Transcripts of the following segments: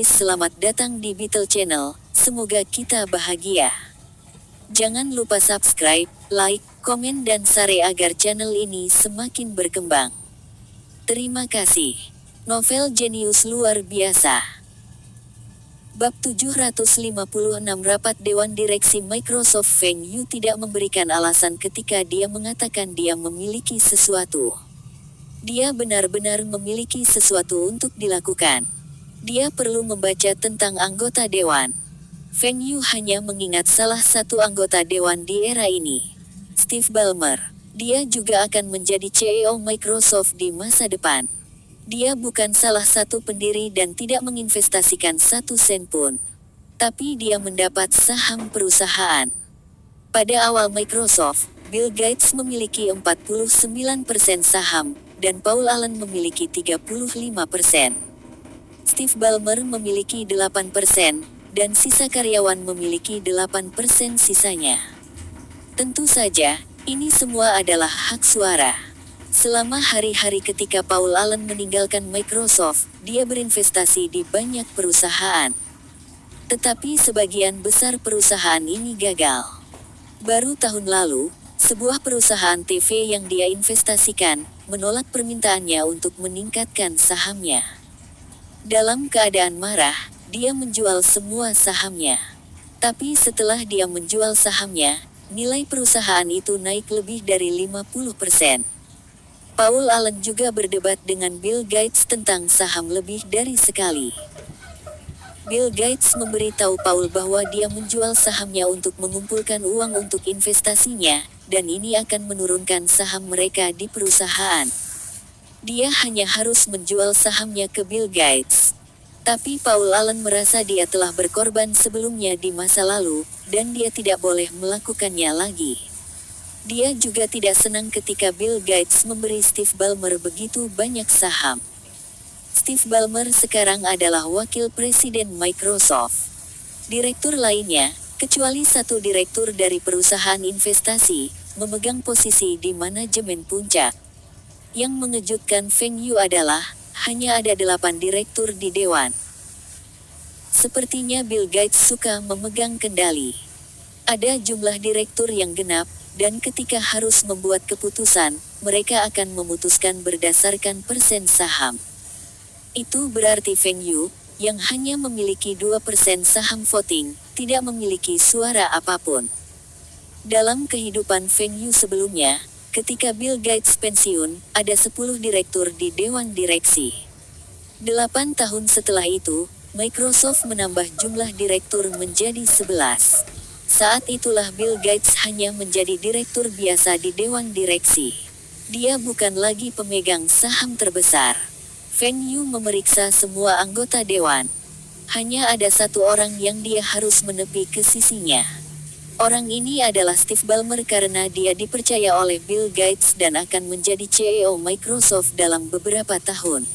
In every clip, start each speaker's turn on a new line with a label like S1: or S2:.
S1: Selamat datang di Beetle Channel, semoga kita bahagia. Jangan lupa subscribe, like, komen dan share agar channel ini semakin berkembang. Terima kasih. Novel jenius luar biasa. Bab 756 Rapat Dewan Direksi Microsoft. Feng Yu tidak memberikan alasan ketika dia mengatakan dia memiliki sesuatu. Dia benar-benar memiliki sesuatu untuk dilakukan. Dia perlu membaca tentang anggota dewan. Feng Yu hanya mengingat salah satu anggota dewan di era ini, Steve Ballmer. Dia juga akan menjadi CEO Microsoft di masa depan. Dia bukan salah satu pendiri dan tidak menginvestasikan satu sen pun. Tapi dia mendapat saham perusahaan. Pada awal Microsoft, Bill Gates memiliki 49% saham, dan Paul Allen memiliki 35%. Steve Ballmer memiliki 8%, dan sisa karyawan memiliki 8% sisanya. Tentu saja, ini semua adalah hak suara. Selama hari-hari ketika Paul Allen meninggalkan Microsoft, dia berinvestasi di banyak perusahaan. Tetapi sebagian besar perusahaan ini gagal. Baru tahun lalu, sebuah perusahaan TV yang dia investasikan, menolak permintaannya untuk meningkatkan sahamnya. Dalam keadaan marah, dia menjual semua sahamnya. Tapi setelah dia menjual sahamnya, nilai perusahaan itu naik lebih dari 50%. Paul Allen juga berdebat dengan Bill Gates tentang saham lebih dari sekali. Bill Gates memberitahu Paul bahwa dia menjual sahamnya untuk mengumpulkan uang untuk investasinya, dan ini akan menurunkan saham mereka di perusahaan. Dia hanya harus menjual sahamnya ke Bill Gates. Tapi Paul Allen merasa dia telah berkorban sebelumnya di masa lalu, dan dia tidak boleh melakukannya lagi. Dia juga tidak senang ketika Bill Gates memberi Steve Ballmer begitu banyak saham. Steve Ballmer sekarang adalah wakil presiden Microsoft. Direktur lainnya, kecuali satu direktur dari perusahaan investasi, memegang posisi di manajemen puncak. Yang mengejutkan Feng Yu adalah, hanya ada 8 direktur di dewan. Sepertinya Bill Gates suka memegang kendali. Ada jumlah direktur yang genap, dan ketika harus membuat keputusan, mereka akan memutuskan berdasarkan persen saham. Itu berarti Feng Yu, yang hanya memiliki 2% saham voting, tidak memiliki suara apapun. Dalam kehidupan Feng Yu sebelumnya, ketika Bill Gates pensiun, ada 10 direktur di dewan direksi. 8 tahun setelah itu, Microsoft menambah jumlah direktur menjadi 11. Saat itulah Bill Gates hanya menjadi direktur biasa di dewan direksi. Dia bukan lagi pemegang saham terbesar. Feng Yu memeriksa semua anggota dewan. Hanya ada satu orang yang dia harus menepi ke sisinya. Orang ini adalah Steve Ballmer karena dia dipercaya oleh Bill Gates dan akan menjadi CEO Microsoft dalam beberapa tahun.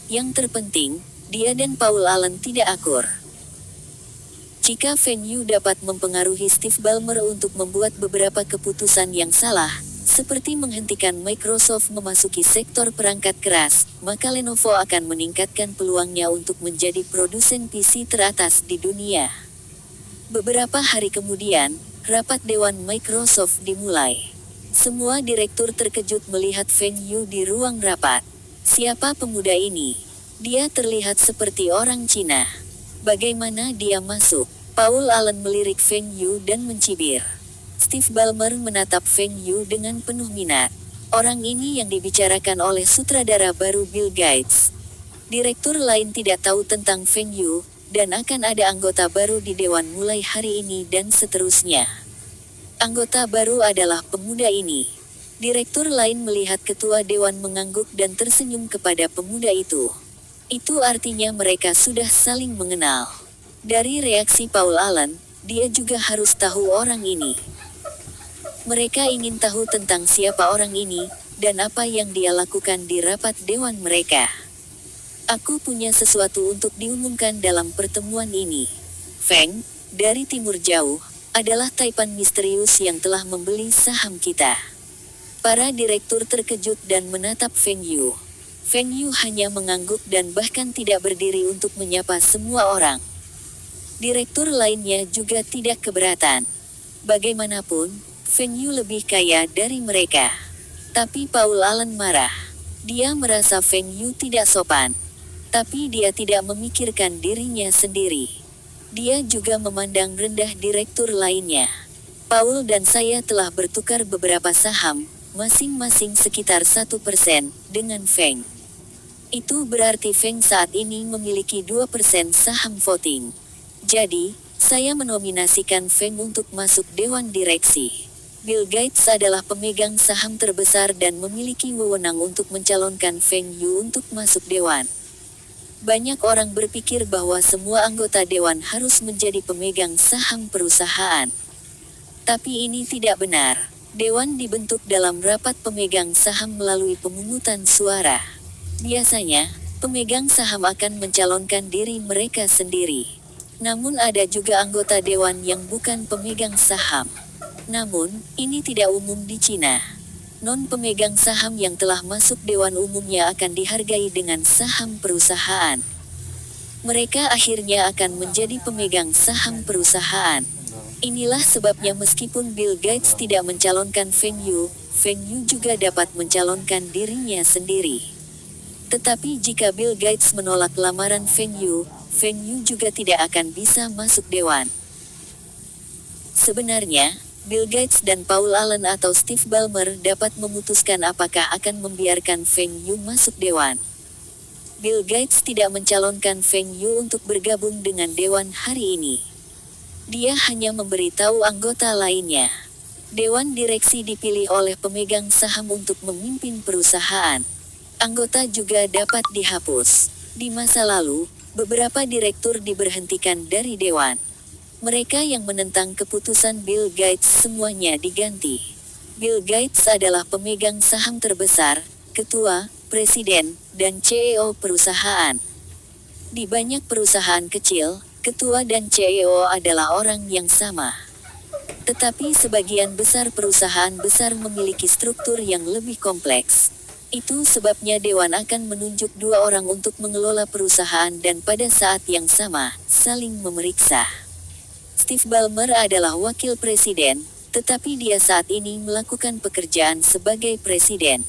S1: Yang terpenting, dia dan Paul Allen tidak akur. Jika Feng Yu dapat mempengaruhi Steve Ballmer untuk membuat beberapa keputusan yang salah, seperti menghentikan Microsoft memasuki sektor perangkat keras, maka Lenovo akan meningkatkan peluangnya untuk menjadi produsen PC teratas di dunia. Beberapa hari kemudian, rapat dewan Microsoft dimulai. Semua direktur terkejut melihat Feng Yu di ruang rapat. Siapa pemuda ini? Dia terlihat seperti orang Cina. Bagaimana dia masuk? Paul Allen melirik Feng Yu dan mencibir. Steve Ballmer menatap Feng Yu dengan penuh minat. Orang ini yang dibicarakan oleh sutradara baru Bill Gates. Direktur lain tidak tahu tentang Feng Yu, dan akan ada anggota baru di dewan mulai hari ini dan seterusnya. Anggota baru adalah pemuda ini. Direktur lain melihat ketua dewan mengangguk dan tersenyum kepada pemuda itu. Itu artinya mereka sudah saling mengenal. Dari reaksi Paul Allen, dia juga harus tahu orang ini. Mereka ingin tahu tentang siapa orang ini, dan apa yang dia lakukan di rapat dewan mereka. Aku punya sesuatu untuk diumumkan dalam pertemuan ini. Feng, dari timur jauh, adalah Taipan misterius yang telah membeli saham kita. Para direktur terkejut dan menatap Feng Yu. Feng Yu hanya mengangguk dan bahkan tidak berdiri untuk menyapa semua orang. Direktur lainnya juga tidak keberatan. Bagaimanapun, Feng Yu lebih kaya dari mereka. Tapi Paul Allen marah. Dia merasa Feng Yu tidak sopan. Tapi dia tidak memikirkan dirinya sendiri. Dia juga memandang rendah direktur lainnya. Paul dan saya telah bertukar beberapa saham, masing-masing sekitar 1% dengan Feng. Itu berarti Feng saat ini memiliki 2% saham voting. Jadi, saya menominasikan Feng untuk masuk Dewan Direksi. Bill Gates adalah pemegang saham terbesar dan memiliki wewenang untuk mencalonkan Feng Yu untuk masuk Dewan. Banyak orang berpikir bahwa semua anggota Dewan harus menjadi pemegang saham perusahaan. Tapi ini tidak benar. Dewan dibentuk dalam rapat pemegang saham melalui pemungutan suara. Biasanya, pemegang saham akan mencalonkan diri mereka sendiri. Namun ada juga anggota Dewan yang bukan pemegang saham. Namun, ini tidak umum di Cina. Non-pemegang saham yang telah masuk Dewan umumnya akan dihargai dengan saham perusahaan. Mereka akhirnya akan menjadi pemegang saham perusahaan. Inilah sebabnya meskipun Bill Gates tidak mencalonkan Feng Yu juga dapat mencalonkan dirinya sendiri. Tetapi jika Bill Gates menolak lamaran Feng Yu juga tidak akan bisa masuk Dewan. Sebenarnya, Bill Gates dan Paul Allen atau Steve Ballmer dapat memutuskan apakah akan membiarkan Feng Yu masuk Dewan. Bill Gates tidak mencalonkan Feng Yu untuk bergabung dengan Dewan hari ini. Dia hanya memberitahu anggota lainnya. Dewan Direksi dipilih oleh pemegang saham untuk memimpin perusahaan. Anggota juga dapat dihapus. Di masa lalu, beberapa direktur diberhentikan dari Dewan. Mereka yang menentang keputusan Bill Gates semuanya diganti. Bill Gates adalah pemegang saham terbesar, ketua, presiden, dan CEO perusahaan. Di banyak perusahaan kecil, ketua dan CEO adalah orang yang sama. Tetapi sebagian besar perusahaan besar memiliki struktur yang lebih kompleks. Itu sebabnya Dewan akan menunjuk 2 orang untuk mengelola perusahaan dan pada saat yang sama, saling memeriksa. Steve Ballmer adalah wakil presiden, tetapi dia saat ini melakukan pekerjaan sebagai presiden.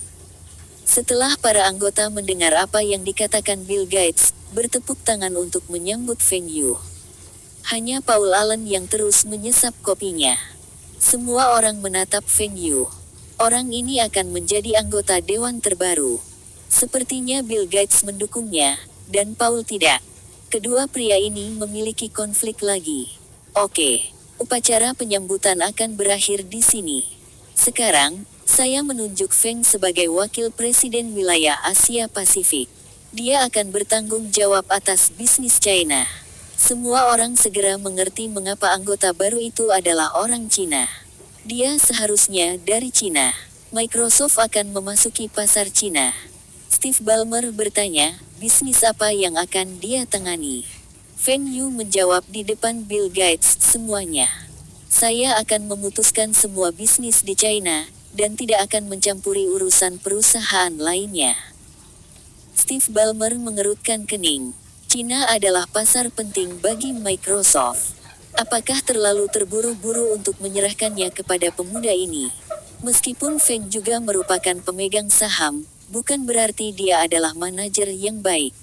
S1: Setelah para anggota mendengar apa yang dikatakan Bill Gates, bertepuk tangan untuk menyambut Feng Yu. Hanya Paul Allen yang terus menyesap kopinya. Semua orang menatap Feng Yu. Orang ini akan menjadi anggota Dewan terbaru. Sepertinya Bill Gates mendukungnya, dan Paul tidak. Kedua pria ini memiliki konflik lagi. Oke, upacara penyambutan akan berakhir di sini. Sekarang, saya menunjuk Feng sebagai wakil presiden wilayah Asia Pasifik. Dia akan bertanggung jawab atas bisnis China. Semua orang segera mengerti mengapa anggota baru itu adalah orang Cina. Dia seharusnya dari Cina. Microsoft akan memasuki pasar Cina. Steve Ballmer bertanya, bisnis apa yang akan dia tangani? Feng Yu menjawab di depan Bill Gates, semuanya. Saya akan memutuskan semua bisnis di China, dan tidak akan mencampuri urusan perusahaan lainnya. Steve Ballmer mengerutkan kening. Cina adalah pasar penting bagi Microsoft. Apakah terlalu terburu-buru untuk menyerahkannya kepada pemuda ini? Meskipun Feng juga merupakan pemegang saham, bukan berarti dia adalah manajer yang baik.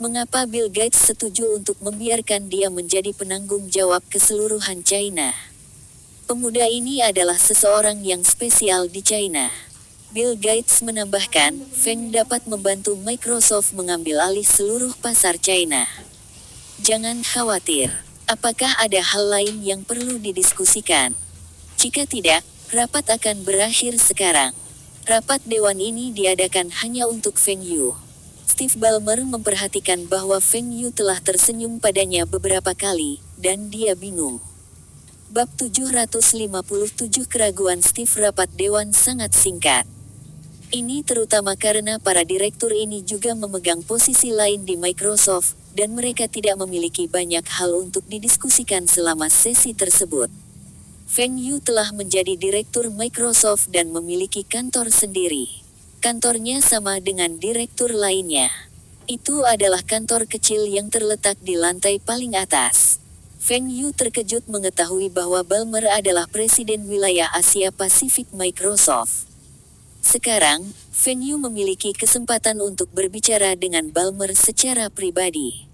S1: Mengapa Bill Gates setuju untuk membiarkan dia menjadi penanggung jawab keseluruhan China? Pemuda ini adalah seseorang yang spesial di China. Bill Gates menambahkan, Feng dapat membantu Microsoft mengambil alih seluruh pasar China. Jangan khawatir. Apakah ada hal lain yang perlu didiskusikan? Jika tidak, rapat akan berakhir sekarang. Rapat Dewan ini diadakan hanya untuk Feng Yu. Steve Ballmer memperhatikan bahwa Feng Yu telah tersenyum padanya beberapa kali, dan dia bingung. Bab 757 Keraguan Steve. Rapat Dewan sangat singkat. Ini terutama karena para direktur ini juga memegang posisi lain di Microsoft, dan mereka tidak memiliki banyak hal untuk didiskusikan selama sesi tersebut. Feng Yu telah menjadi direktur Microsoft dan memiliki kantor sendiri. Kantornya sama dengan direktur lainnya. Itu adalah kantor kecil yang terletak di lantai paling atas. Feng Yu terkejut mengetahui bahwa Ballmer adalah presiden wilayah Asia Pasifik Microsoft. Sekarang, Feng Yu memiliki kesempatan untuk berbicara dengan Ballmer secara pribadi.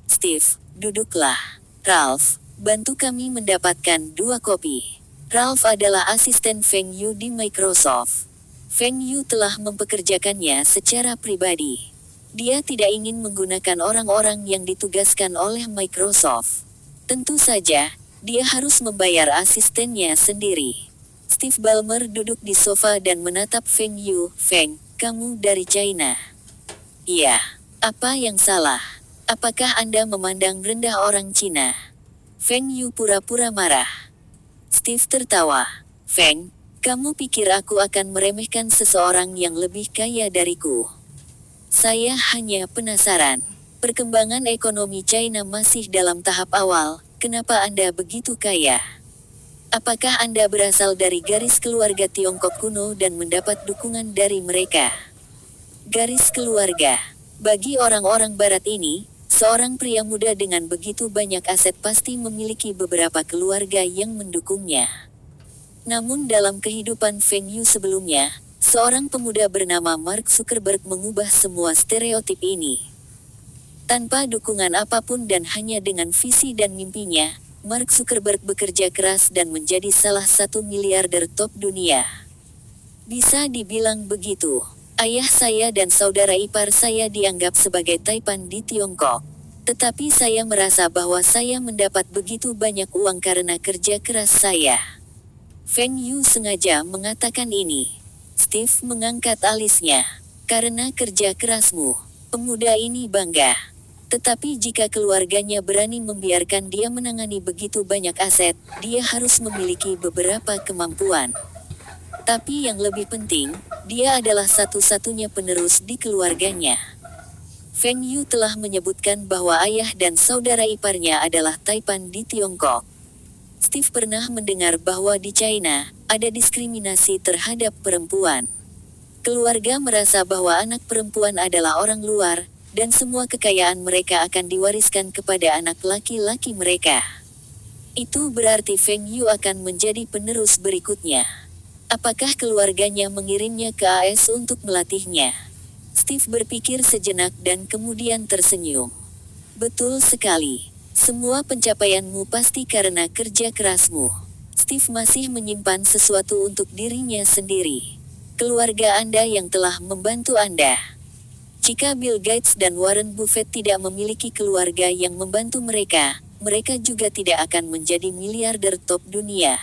S1: Steve, duduklah. Ralph, bantu kami mendapatkan 2 kopi. Ralph adalah asisten Feng Yu di Microsoft. Feng Yu telah mempekerjakannya secara pribadi. Dia tidak ingin menggunakan orang-orang yang ditugaskan oleh Microsoft. Tentu saja, dia harus membayar asistennya sendiri. Steve Ballmer duduk di sofa dan menatap Feng Yu. Feng, kamu dari China? Iya. Apa yang salah? Apakah Anda memandang rendah orang Cina? Feng Yu pura-pura marah. Steve tertawa. Feng, kamu pikir aku akan meremehkan seseorang yang lebih kaya dariku? Saya hanya penasaran. Perkembangan ekonomi China masih dalam tahap awal, kenapa Anda begitu kaya? Apakah Anda berasal dari garis keluarga Tiongkok kuno dan mendapat dukungan dari mereka? Garis keluarga. Bagi orang-orang barat ini, seorang pria muda dengan begitu banyak aset pasti memiliki beberapa keluarga yang mendukungnya. Namun dalam kehidupan Feng Yu sebelumnya, seorang pemuda bernama Mark Zuckerberg mengubah semua stereotip ini. Tanpa dukungan apapun dan hanya dengan visi dan mimpinya, Mark Zuckerberg bekerja keras dan menjadi salah satu miliarder top dunia. Bisa dibilang begitu. Ayah saya dan saudara ipar saya dianggap sebagai taipan di Tiongkok. Tetapi saya merasa bahwa saya mendapat begitu banyak uang karena kerja keras saya. Feng Yu sengaja mengatakan ini. Steve mengangkat alisnya. Karena kerja kerasmu, pemuda ini bangga. Tetapi jika keluarganya berani membiarkan dia menangani begitu banyak aset, dia harus memiliki beberapa kemampuan. Tapi yang lebih penting, dia adalah satu-satunya penerus di keluarganya. Feng Yu telah menyebutkan bahwa ayah dan saudara iparnya adalah taipan di Tiongkok. Steve pernah mendengar bahwa di China, ada diskriminasi terhadap perempuan. Keluarga merasa bahwa anak perempuan adalah orang luar, dan semua kekayaan mereka akan diwariskan kepada anak laki-laki mereka. Itu berarti Feng Yu akan menjadi penerus berikutnya. Apakah keluarganya mengirimnya ke AS untuk melatihnya? Steve berpikir sejenak dan kemudian tersenyum. Betul sekali. Semua pencapaianmu pasti karena kerja kerasmu. Steve masih menyimpan sesuatu untuk dirinya sendiri. Keluarga Anda yang telah membantu Anda. Jika Bill Gates dan Warren Buffett tidak memiliki keluarga yang membantu mereka, mereka juga tidak akan menjadi miliarder top dunia.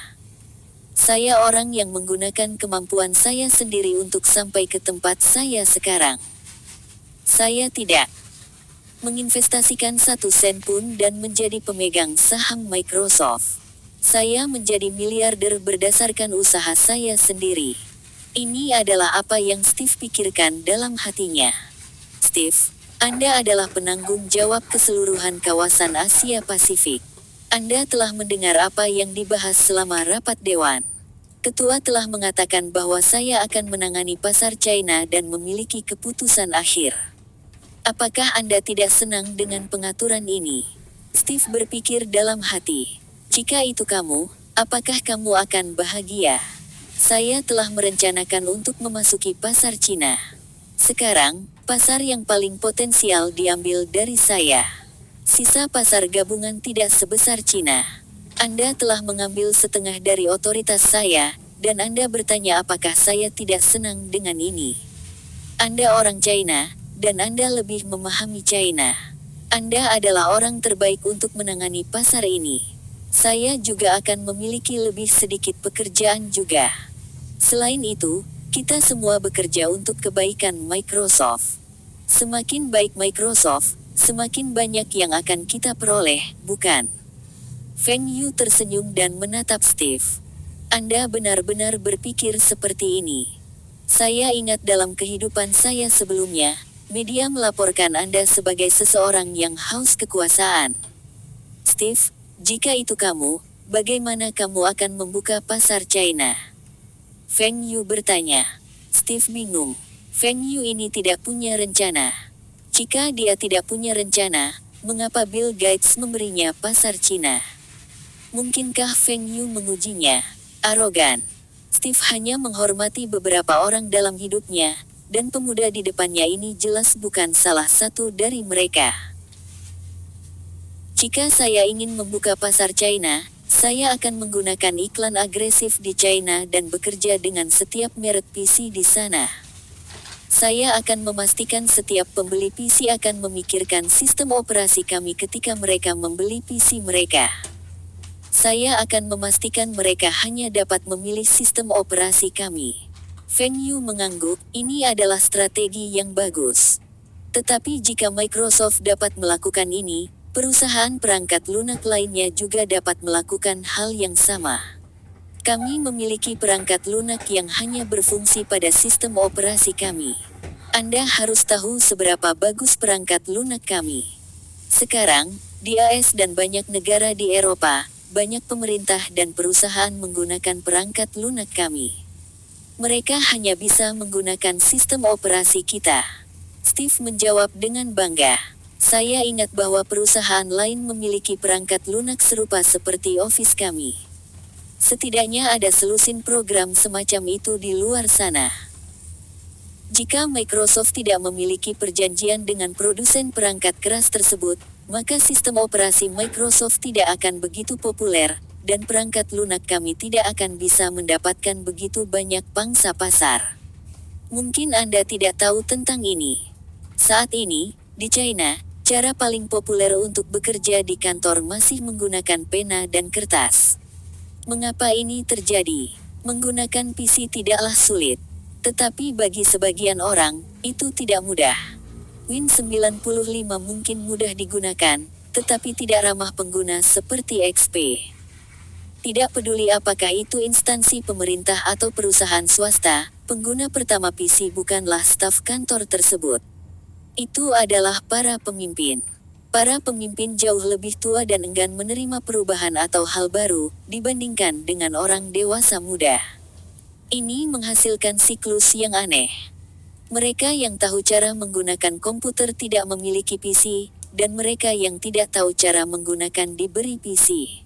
S1: Saya orang yang menggunakan kemampuan saya sendiri untuk sampai ke tempat saya sekarang. Saya tidak menginvestasikan 1 sen pun dan menjadi pemegang saham Microsoft. Saya menjadi miliarder berdasarkan usaha saya sendiri. Ini adalah apa yang Steve pikirkan dalam hatinya. Steve, Anda adalah penanggung jawab keseluruhan kawasan Asia Pasifik. Anda telah mendengar apa yang dibahas selama rapat dewan. Ketua telah mengatakan bahwa saya akan menangani pasar China dan memiliki keputusan akhir. Apakah Anda tidak senang dengan pengaturan ini? Steve berpikir dalam hati. Jika itu kamu, apakah kamu akan bahagia? Saya telah merencanakan untuk memasuki pasar Cina. Sekarang, pasar yang paling potensial diambil dari saya. Sisa pasar gabungan tidak sebesar Cina. Anda telah mengambil setengah dari otoritas saya, dan Anda bertanya apakah saya tidak senang dengan ini. Anda orang China, dan Anda lebih memahami China. Anda adalah orang terbaik untuk menangani pasar ini. Saya juga akan memiliki lebih sedikit pekerjaan juga. Selain itu, kita semua bekerja untuk kebaikan Microsoft. Semakin baik Microsoft, semakin banyak yang akan kita peroleh, bukan? Feng Yu tersenyum dan menatap Steve. Anda benar-benar berpikir seperti ini. Saya ingat dalam kehidupan saya sebelumnya, media melaporkan Anda sebagai seseorang yang haus kekuasaan. Steve, jika itu kamu, bagaimana kamu akan membuka pasar China? Feng Yu bertanya. Steve bingung. Feng Yu ini tidak punya rencana. Jika dia tidak punya rencana, mengapa Bill Gates memberinya pasar Cina? Mungkinkah Feng Yu mengujinya? Arogan. Steve hanya menghormati beberapa orang dalam hidupnya, dan pemuda di depannya ini jelas bukan salah satu dari mereka. Jika saya ingin membuka pasar China, saya akan menggunakan iklan agresif di China dan bekerja dengan setiap merek PC di sana. Saya akan memastikan setiap pembeli PC akan memikirkan sistem operasi kami ketika mereka membeli PC mereka. Saya akan memastikan mereka hanya dapat memilih sistem operasi kami. Feng Yu mengangguk, ini adalah strategi yang bagus. Tetapi jika Microsoft dapat melakukan ini, perusahaan perangkat lunak lainnya juga dapat melakukan hal yang sama. Kami memiliki perangkat lunak yang hanya berfungsi pada sistem operasi kami. Anda harus tahu seberapa bagus perangkat lunak kami. Sekarang, di AS dan banyak negara di Eropa, banyak pemerintah dan perusahaan menggunakan perangkat lunak kami. Mereka hanya bisa menggunakan sistem operasi kita. Steve menjawab dengan bangga. Saya ingat bahwa perusahaan lain memiliki perangkat lunak serupa seperti Office kami. Setidaknya ada selusin program semacam itu di luar sana. Jika Microsoft tidak memiliki perjanjian dengan produsen perangkat keras tersebut, maka sistem operasi Microsoft tidak akan begitu populer, dan perangkat lunak kami tidak akan bisa mendapatkan begitu banyak pangsa pasar. Mungkin Anda tidak tahu tentang ini. Saat ini, di China, cara paling populer untuk bekerja di kantor masih menggunakan pena dan kertas. Mengapa ini terjadi? Menggunakan PC tidaklah sulit. Tetapi bagi sebagian orang, itu tidak mudah. Win95 mungkin mudah digunakan, tetapi tidak ramah pengguna seperti XP. Tidak peduli apakah itu instansi pemerintah atau perusahaan swasta, pengguna pertama PC bukanlah staf kantor tersebut. Itu adalah para pemimpin. Para pemimpin jauh lebih tua dan enggan menerima perubahan atau hal baru, dibandingkan dengan orang dewasa muda. Ini menghasilkan siklus yang aneh. Mereka yang tahu cara menggunakan komputer tidak memiliki PC, dan mereka yang tidak tahu cara menggunakan diberi PC.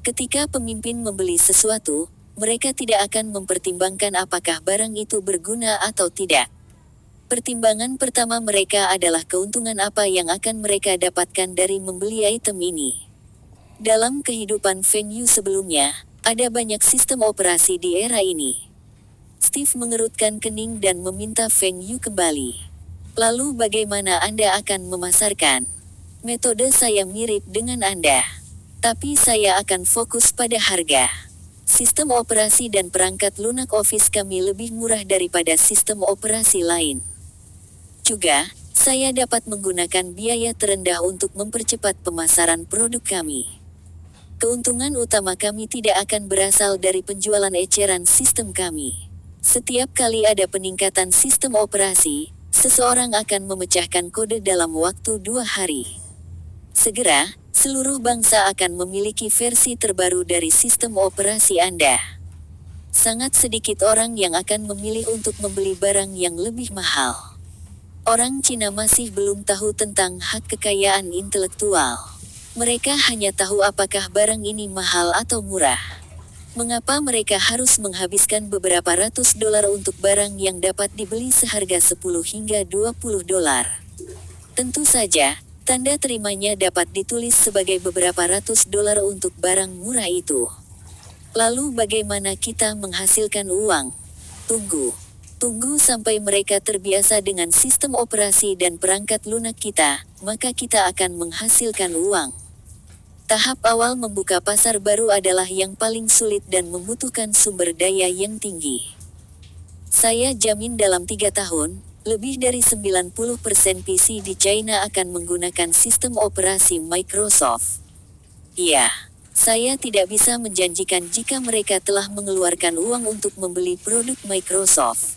S1: Ketika pemimpin membeli sesuatu, mereka tidak akan mempertimbangkan apakah barang itu berguna atau tidak. Pertimbangan pertama mereka adalah keuntungan apa yang akan mereka dapatkan dari membeli item ini. Dalam kehidupan Feng Yu sebelumnya, ada banyak sistem operasi di era ini. Steve mengerutkan kening dan meminta Feng Yu kembali. Lalu bagaimana Anda akan memasarkan? Metode saya mirip dengan Anda. Tapi saya akan fokus pada harga. Sistem operasi dan perangkat lunak Office kami lebih murah daripada sistem operasi lain. Juga, saya dapat menggunakan biaya terendah untuk mempercepat pemasaran produk kami. Keuntungan utama kami tidak akan berasal dari penjualan eceran sistem kami. Setiap kali ada peningkatan sistem operasi, seseorang akan memecahkan kode dalam waktu 2 hari. Segera, seluruh bangsa akan memiliki versi terbaru dari sistem operasi Anda. Sangat sedikit orang yang akan memilih untuk membeli barang yang lebih mahal. Orang Cina masih belum tahu tentang hak kekayaan intelektual. Mereka hanya tahu apakah barang ini mahal atau murah. Mengapa mereka harus menghabiskan beberapa ratus dolar untuk barang yang dapat dibeli seharga 10 hingga 20 dolar? Tentu saja, tanda terimanya dapat ditulis sebagai beberapa ratus dolar untuk barang murah itu. Lalu bagaimana kita menghasilkan uang? Tunggu sampai mereka terbiasa dengan sistem operasi dan perangkat lunak kita, maka kita akan menghasilkan uang. Tahap awal membuka pasar baru adalah yang paling sulit dan membutuhkan sumber daya yang tinggi. Saya jamin dalam 3 tahun, lebih dari 90% PC di China akan menggunakan sistem operasi Microsoft. Ya, saya tidak bisa menjanjikan jika mereka telah mengeluarkan uang untuk membeli produk Microsoft.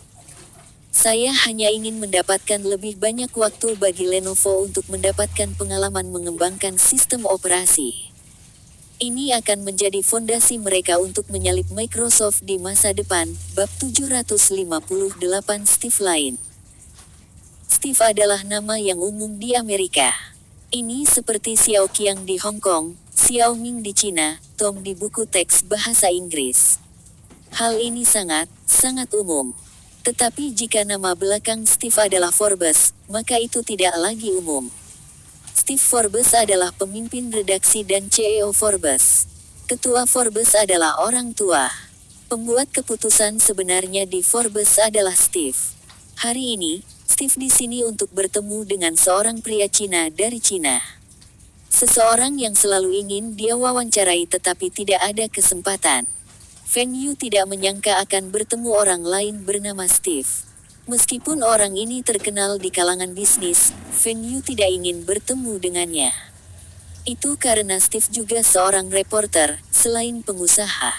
S1: Saya hanya ingin mendapatkan lebih banyak waktu bagi Lenovo untuk mendapatkan pengalaman mengembangkan sistem operasi. Ini akan menjadi fondasi mereka untuk menyalip Microsoft di masa depan. Bab 758 Steve lain. Steve adalah nama yang umum di Amerika. Ini seperti Xiao Qiang di Hong Kong, Xiao Ming di Cina, Tom di buku teks bahasa Inggris. Hal ini sangat umum. Tetapi jika nama belakang Steve adalah Forbes, maka itu tidak lagi umum. Steve Forbes adalah pemimpin redaksi dan CEO Forbes. Ketua Forbes adalah orang tua. Pembuat keputusan sebenarnya di Forbes adalah Steve. Hari ini, Steve di sini untuk bertemu dengan seorang pria Cina dari Cina. Seseorang yang selalu ingin dia wawancarai tetapi tidak ada kesempatan. Feng Yu tidak menyangka akan bertemu orang lain bernama Steve. Meskipun orang ini terkenal di kalangan bisnis, Feng Yu tidak ingin bertemu dengannya. Itu karena Steve juga seorang reporter, selain pengusaha.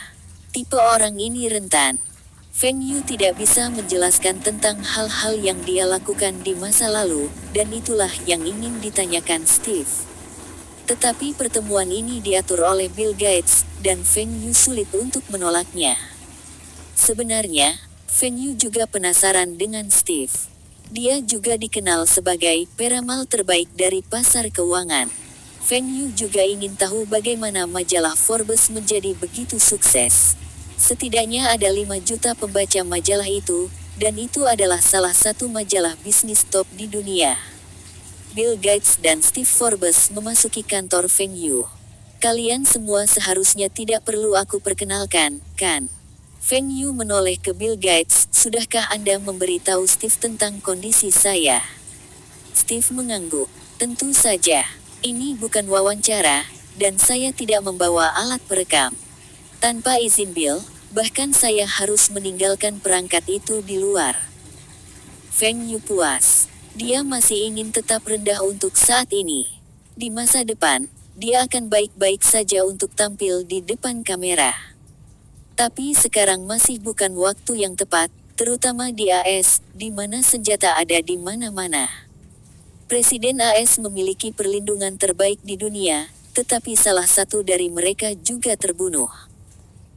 S1: Tipe orang ini rentan. Feng Yu tidak bisa menjelaskan tentang hal-hal yang dia lakukan di masa lalu, dan itulah yang ingin ditanyakan Steve. Tetapi pertemuan ini diatur oleh Bill Gates, dan Feng Yu sulit untuk menolaknya. Sebenarnya, Feng Yu juga penasaran dengan Steve. Dia juga dikenal sebagai peramal terbaik dari pasar keuangan. Feng Yu juga ingin tahu bagaimana majalah Forbes menjadi begitu sukses. Setidaknya ada 5 juta pembaca majalah itu, dan itu adalah salah satu majalah bisnis top di dunia. Bill Gates dan Steve Forbes memasuki kantor Feng Yu. Kalian semua seharusnya tidak perlu aku perkenalkan, kan? Feng Yu menoleh ke Bill Gates, sudahkah Anda memberitahu Steve tentang kondisi saya? Steve mengangguk. Tentu saja. Ini bukan wawancara, dan saya tidak membawa alat perekam. Tanpa izin Bill, bahkan saya harus meninggalkan perangkat itu di luar. Feng Yu puas. Dia masih ingin tetap rendah untuk saat ini. Di masa depan, dia akan baik-baik saja untuk tampil di depan kamera. Tapi sekarang masih bukan waktu yang tepat, terutama di AS, di mana senjata ada di mana-mana. Presiden AS memiliki perlindungan terbaik di dunia, tetapi salah satu dari mereka juga terbunuh.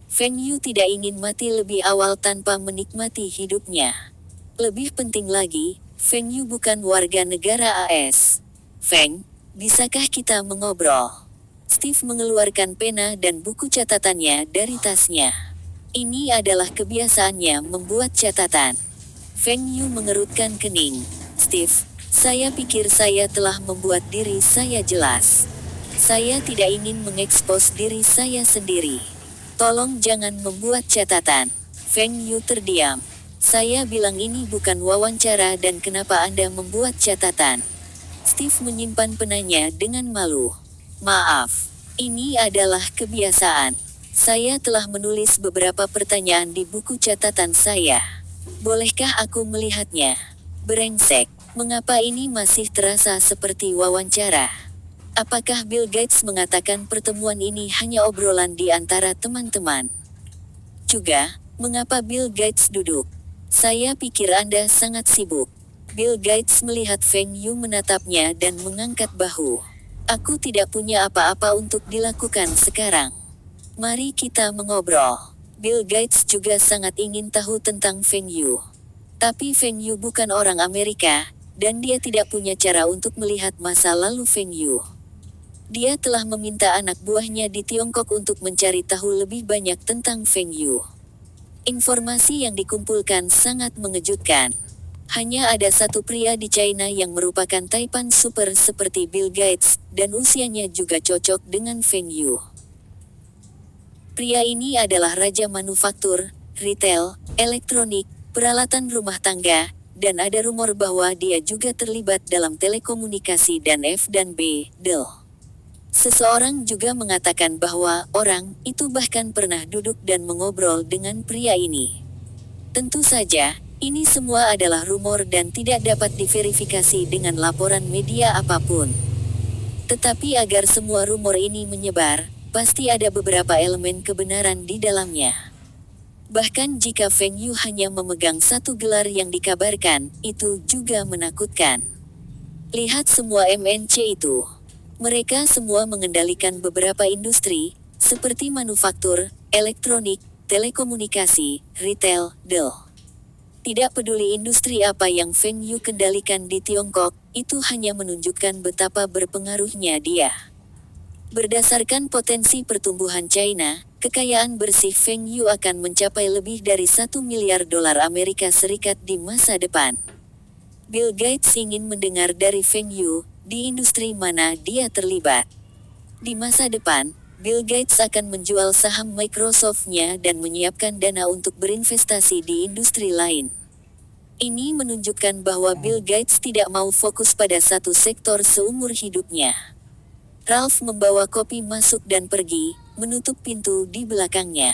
S1: Feng Yu tidak ingin mati lebih awal tanpa menikmati hidupnya. Lebih penting lagi, Feng Yu bukan warga negara AS. Feng, bisakah kita mengobrol? Steve mengeluarkan pena dan buku catatannya dari tasnya. Ini adalah kebiasaannya membuat catatan. Feng Yu mengerutkan kening. Steve, saya pikir saya telah membuat diri saya jelas. Saya tidak ingin mengekspos diri saya sendiri. Tolong jangan membuat catatan. Feng Yu terdiam. Saya bilang ini bukan wawancara dan kenapa Anda membuat catatan? Steve menyimpan penanya dengan malu. Maaf, ini adalah kebiasaan. Saya telah menulis beberapa pertanyaan di buku catatan saya. Bolehkah aku melihatnya? Brengsek, mengapa ini masih terasa seperti wawancara? Apakah Bill Gates mengatakan pertemuan ini hanya obrolan di antara teman-teman? Juga, mengapa Bill Gates duduk? Saya pikir Anda sangat sibuk. Bill Gates melihat Feng Yu menatapnya dan mengangkat bahu. Aku tidak punya apa-apa untuk dilakukan sekarang. Mari kita mengobrol. Bill Gates juga sangat ingin tahu tentang Feng Yu. Tapi Feng Yu bukan orang Amerika, dan dia tidak punya cara untuk melihat masa lalu Feng Yu. Dia telah meminta anak buahnya di Tiongkok untuk mencari tahu lebih banyak tentang Feng Yu. Informasi yang dikumpulkan sangat mengejutkan. Hanya ada satu pria di China yang merupakan taipan super seperti Bill Gates, dan usianya juga cocok dengan Feng Yu. Pria ini adalah raja manufaktur, retail, elektronik, peralatan rumah tangga, dan ada rumor bahwa dia juga terlibat dalam telekomunikasi dan F&B, deal. Seseorang juga mengatakan bahwa orang itu bahkan pernah duduk dan mengobrol dengan pria ini. Tentu saja, ini semua adalah rumor dan tidak dapat diverifikasi dengan laporan media apapun. Tetapi agar semua rumor ini menyebar, pasti ada beberapa elemen kebenaran di dalamnya. Bahkan jika Feng Yu hanya memegang satu gelar yang dikabarkan, itu juga menakutkan. Lihat semua MNC itu. Mereka semua mengendalikan beberapa industri, seperti manufaktur, elektronik, telekomunikasi, retail, del. Tidak peduli industri apa yang Feng Yu kendalikan di Tiongkok, itu hanya menunjukkan betapa berpengaruhnya dia. Berdasarkan potensi pertumbuhan China, kekayaan bersih Feng Yu akan mencapai lebih dari 1 miliar dolar Amerika Serikat di masa depan. Bill Gates ingin mendengar dari Feng Yu, di industri mana dia terlibat. Di masa depan, Bill Gates akan menjual saham Microsoft-nya dan menyiapkan dana untuk berinvestasi di industri lain. Ini menunjukkan bahwa Bill Gates tidak mau fokus pada satu sektor seumur hidupnya. Ralph membawa kopi masuk dan pergi, menutup pintu di belakangnya.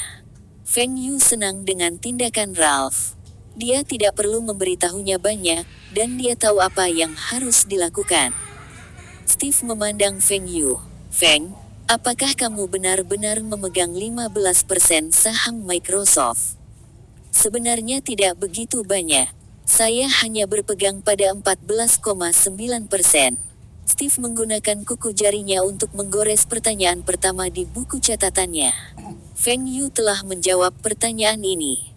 S1: Feng Yu senang dengan tindakan Ralph. Dia tidak perlu memberitahunya banyak, dan dia tahu apa yang harus dilakukan. Steve memandang Feng Yu. Feng, apakah kamu benar-benar memegang 15% saham Microsoft? Sebenarnya tidak begitu banyak. Saya hanya berpegang pada 14,9%. Steve menggunakan kuku jarinya untuk menggores pertanyaan pertama di buku catatannya. Feng Yu telah menjawab pertanyaan ini.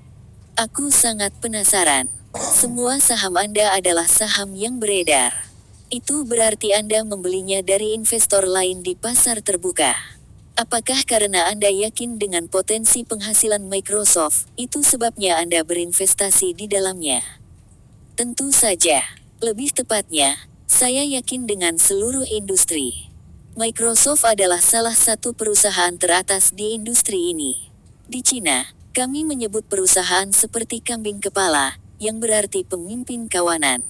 S1: Aku sangat penasaran. Semua saham Anda adalah saham yang beredar. Itu berarti Anda membelinya dari investor lain di pasar terbuka. Apakah karena Anda yakin dengan potensi penghasilan Microsoft, itu sebabnya Anda berinvestasi di dalamnya? Tentu saja. Lebih tepatnya, saya yakin dengan seluruh industri. Microsoft adalah salah satu perusahaan teratas di industri ini. Di Cina, kami menyebut perusahaan seperti kambing kepala, yang berarti pemimpin kawanan.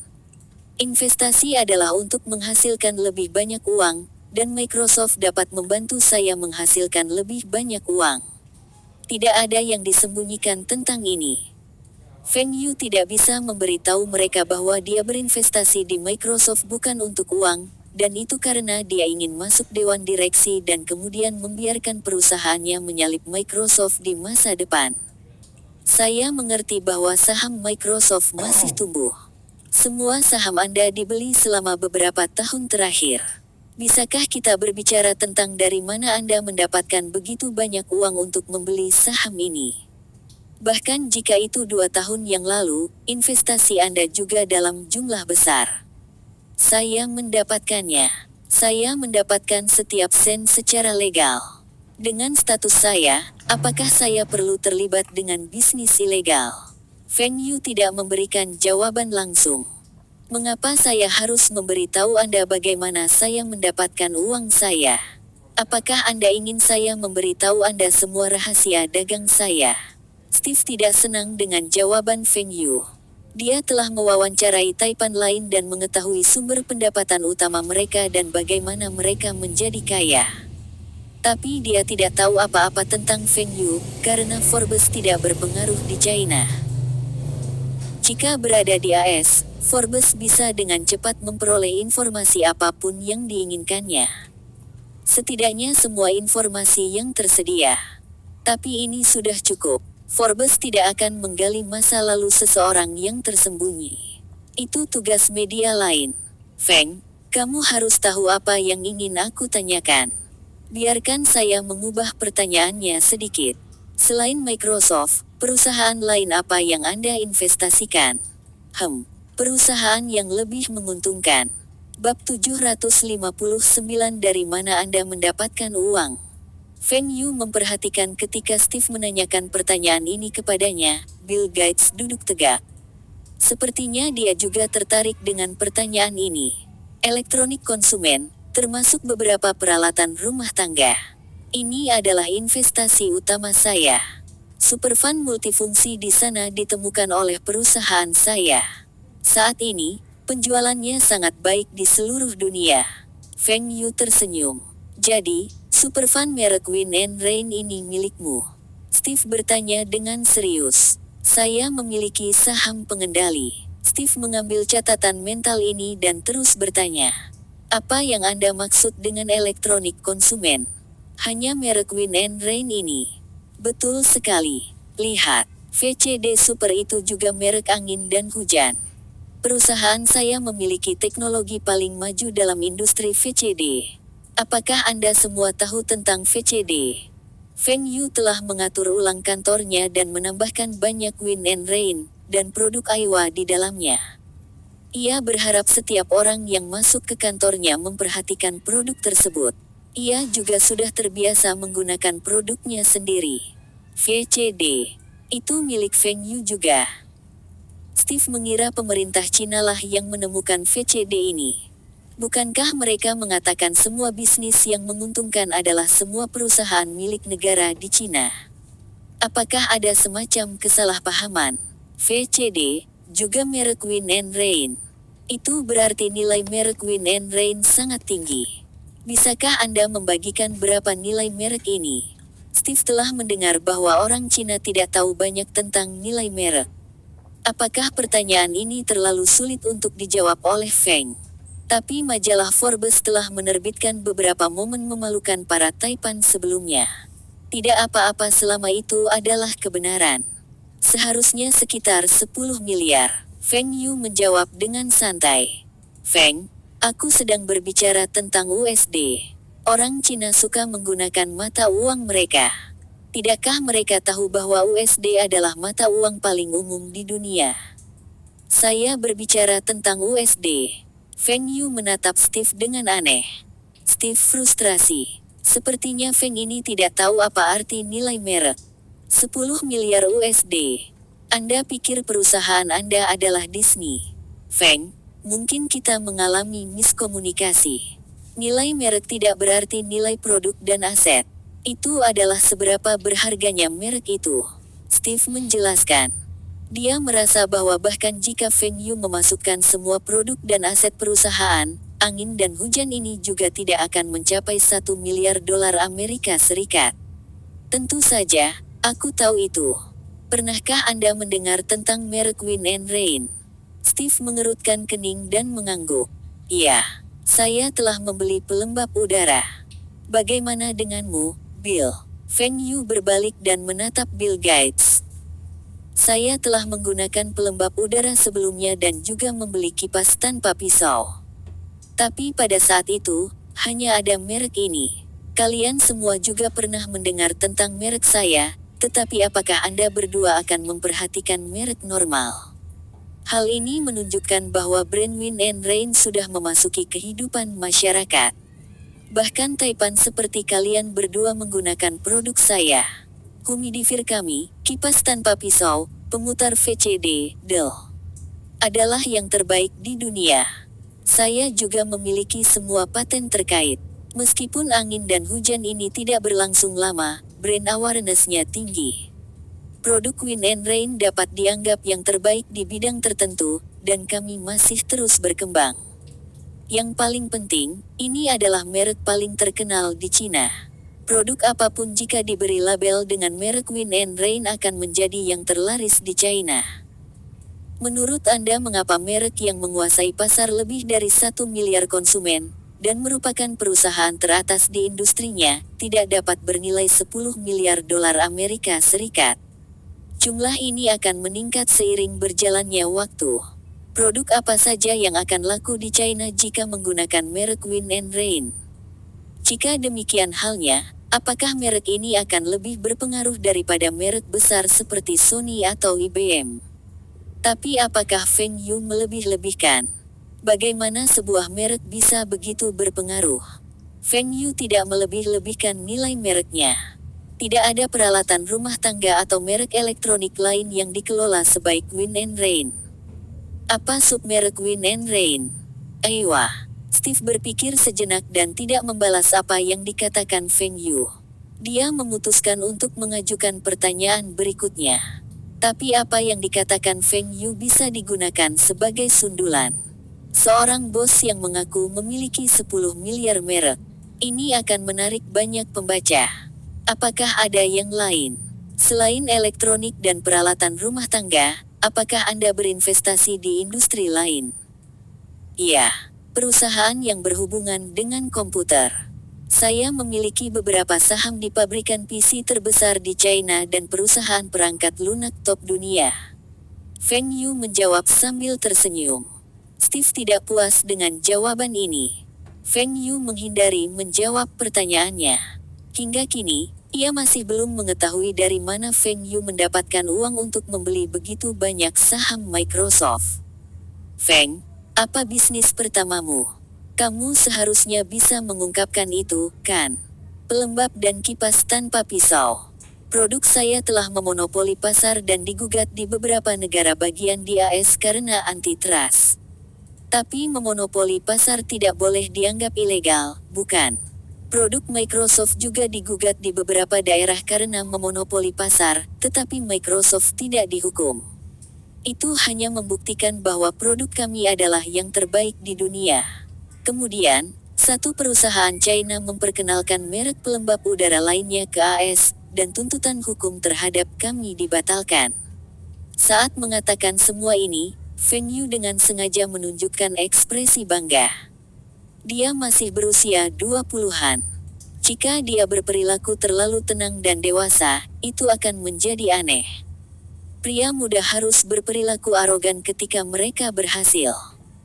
S1: Investasi adalah untuk menghasilkan lebih banyak uang, dan Microsoft dapat membantu saya menghasilkan lebih banyak uang. Tidak ada yang disembunyikan tentang ini. Feng Yu tidak bisa memberitahu mereka bahwa dia berinvestasi di Microsoft bukan untuk uang, dan itu karena dia ingin masuk dewan direksi dan kemudian membiarkan perusahaannya menyalip Microsoft di masa depan. Saya mengerti bahwa saham Microsoft masih tumbuh. Semua saham Anda dibeli selama beberapa tahun terakhir. Bisakah kita berbicara tentang dari mana Anda mendapatkan begitu banyak uang untuk membeli saham ini? Bahkan jika itu 2 tahun yang lalu, investasi Anda juga dalam jumlah besar. Saya mendapatkannya. Saya mendapatkan setiap sen secara legal. Dengan status saya, apakah saya perlu terlibat dengan bisnis ilegal? Feng Yu tidak memberikan jawaban langsung. Mengapa saya harus memberitahu Anda bagaimana saya mendapatkan uang saya? Apakah Anda ingin saya memberitahu Anda semua rahasia dagang saya? Steve tidak senang dengan jawaban Feng Yu. Dia telah mewawancarai Taipan lain dan mengetahui sumber pendapatan utama mereka dan bagaimana mereka menjadi kaya. Tapi dia tidak tahu apa-apa tentang Feng Yu, karena Forbes tidak berpengaruh di China. Jika berada di AS, Forbes bisa dengan cepat memperoleh informasi apapun yang diinginkannya. Setidaknya semua informasi yang tersedia. Tapi ini sudah cukup. Forbes tidak akan menggali masa lalu seseorang yang tersembunyi. Itu tugas media lain. Feng, kamu harus tahu apa yang ingin aku tanyakan. Biarkan saya mengubah pertanyaannya sedikit. Selain Microsoft, perusahaan lain apa yang Anda investasikan? Perusahaan yang lebih menguntungkan. Bab 759 dari mana Anda mendapatkan uang? Feng Yu memperhatikan ketika Steve menanyakan pertanyaan ini kepadanya. Bill Gates duduk tegak. Sepertinya dia juga tertarik dengan pertanyaan ini. Elektronik konsumen, termasuk beberapa peralatan rumah tangga. Ini adalah investasi utama saya. Superfund multifungsi di sana ditemukan oleh perusahaan saya. Saat ini, penjualannya sangat baik di seluruh dunia. Feng Yu tersenyum. Jadi, Superfund merek Win and Rain ini milikmu? Steve bertanya dengan serius. Saya memiliki saham pengendali. Steve mengambil catatan mental ini dan terus bertanya. Apa yang Anda maksud dengan elektronik konsumen? Hanya merek Win and Rain ini. Betul sekali. Lihat, VCD Super itu juga merek angin dan hujan. Perusahaan saya memiliki teknologi paling maju dalam industri VCD. Apakah Anda semua tahu tentang VCD? Feng Yu telah mengatur ulang kantornya dan menambahkan banyak Wind and Rain dan produk Aiwa di dalamnya. Ia berharap setiap orang yang masuk ke kantornya memperhatikan produk tersebut. Ia juga sudah terbiasa menggunakan produknya sendiri. VCD. Itu milik Feng Yu juga. Steve mengira pemerintah Cina lah yang menemukan VCD ini. Bukankah mereka mengatakan semua bisnis yang menguntungkan adalah semua perusahaan milik negara di Cina? Apakah ada semacam kesalahpahaman? VCD, juga merek Wind and Rain. Itu berarti nilai merek Wind and Rain sangat tinggi. Bisakah Anda membagikan berapa nilai merek ini? Steve telah mendengar bahwa orang Cina tidak tahu banyak tentang nilai merek. Apakah pertanyaan ini terlalu sulit untuk dijawab oleh Feng? Tapi majalah Forbes telah menerbitkan beberapa momen memalukan para Taipan sebelumnya. Tidak apa-apa selama itu adalah kebenaran. Seharusnya sekitar 10 miliar. Feng Yu menjawab dengan santai. Feng, aku sedang berbicara tentang USD. Orang Cina suka menggunakan mata uang mereka. Tidakkah mereka tahu bahwa USD adalah mata uang paling umum di dunia? Saya berbicara tentang USD. Feng Yu menatap Steve dengan aneh. Steve frustrasi. Sepertinya Feng ini tidak tahu apa arti nilai merek. 10 miliar USD. Anda pikir perusahaan Anda adalah Disney? Feng, mungkin kita mengalami miskomunikasi. Nilai merek tidak berarti nilai produk dan aset. Itu adalah seberapa berharganya merek itu. Steve menjelaskan. Dia merasa bahwa bahkan jika Feng Yu memasukkan semua produk dan aset perusahaan, angin dan hujan ini juga tidak akan mencapai 1 miliar dolar Amerika Serikat. Tentu saja, aku tahu itu. Pernahkah Anda mendengar tentang merek Wind and Rain? Steve mengerutkan kening dan mengangguk. Iya, saya telah membeli pelembab udara. Bagaimana denganmu, Bill? Feng Yu berbalik dan menatap Bill Gates. Saya telah menggunakan pelembab udara sebelumnya dan juga membeli kipas tanpa pisau. Tapi pada saat itu, hanya ada merek ini. Kalian semua juga pernah mendengar tentang merek saya, tetapi apakah Anda berdua akan memperhatikan merek normal? Hal ini menunjukkan bahwa brand Wind and Rain sudah memasuki kehidupan masyarakat. Bahkan Taipan seperti kalian berdua menggunakan produk saya. Humidifier kami, kipas tanpa pisau, pemutar VCD, Dell, adalah yang terbaik di dunia. Saya juga memiliki semua paten terkait. Meskipun angin dan hujan ini tidak berlangsung lama, brand awareness-nya tinggi. Produk Wind and Rain dapat dianggap yang terbaik di bidang tertentu, dan kami masih terus berkembang. Yang paling penting, ini adalah merek paling terkenal di Cina. Produk apapun jika diberi label dengan merek Wind and Rain akan menjadi yang terlaris di China. Menurut Anda mengapa merek yang menguasai pasar lebih dari 1 miliar konsumen, dan merupakan perusahaan teratas di industrinya, tidak dapat bernilai 10 miliar dolar Amerika Serikat? Jumlah ini akan meningkat seiring berjalannya waktu. Produk apa saja yang akan laku di China jika menggunakan merek Wind and Rain? Jika demikian halnya, apakah merek ini akan lebih berpengaruh daripada merek besar seperti Sony atau IBM? Tapi apakah Feng Yu melebih-lebihkan? Bagaimana sebuah merek bisa begitu berpengaruh? Feng Yu tidak melebih-lebihkan nilai mereknya. Tidak ada peralatan rumah tangga atau merek elektronik lain yang dikelola sebaik Wind and Rain. Apa submerek Wind and Rain? Aiwa. Steve berpikir sejenak dan tidak membalas apa yang dikatakan Feng Yu. Dia memutuskan untuk mengajukan pertanyaan berikutnya. Tapi apa yang dikatakan Feng Yu bisa digunakan sebagai sundulan. Seorang bos yang mengaku memiliki 10 miliar merek. Ini akan menarik banyak pembaca. Apakah ada yang lain? Selain elektronik dan peralatan rumah tangga, apakah Anda berinvestasi di industri lain? Iya. Perusahaan yang berhubungan dengan komputer. Saya memiliki beberapa saham di pabrikan PC terbesar di China dan perusahaan perangkat lunak top dunia. Feng Yu menjawab sambil tersenyum. Steve tidak puas dengan jawaban ini. Feng Yu menghindari menjawab pertanyaannya. Hingga kini, Ia masih belum mengetahui dari mana Feng Yu mendapatkan uang untuk membeli begitu banyak saham Microsoft. Feng, apa bisnis pertamamu? Kamu seharusnya bisa mengungkapkan itu, kan? Pelembab dan kipas tanpa pisau. Produk saya telah memonopoli pasar dan digugat di beberapa negara bagian di AS karena antitrust. Tapi memonopoli pasar tidak boleh dianggap ilegal, bukan? Produk Microsoft juga digugat di beberapa daerah karena memonopoli pasar, tetapi Microsoft tidak dihukum. Itu hanya membuktikan bahwa produk kami adalah yang terbaik di dunia. Kemudian, satu perusahaan China memperkenalkan merek pelembab udara lainnya ke AS, dan tuntutan hukum terhadap kami dibatalkan. Saat mengatakan semua ini, Feng Yu dengan sengaja menunjukkan ekspresi bangga. Dia masih berusia 20-an. Jika dia berperilaku terlalu tenang dan dewasa, itu akan menjadi aneh. Pria muda harus berperilaku arogan ketika mereka berhasil.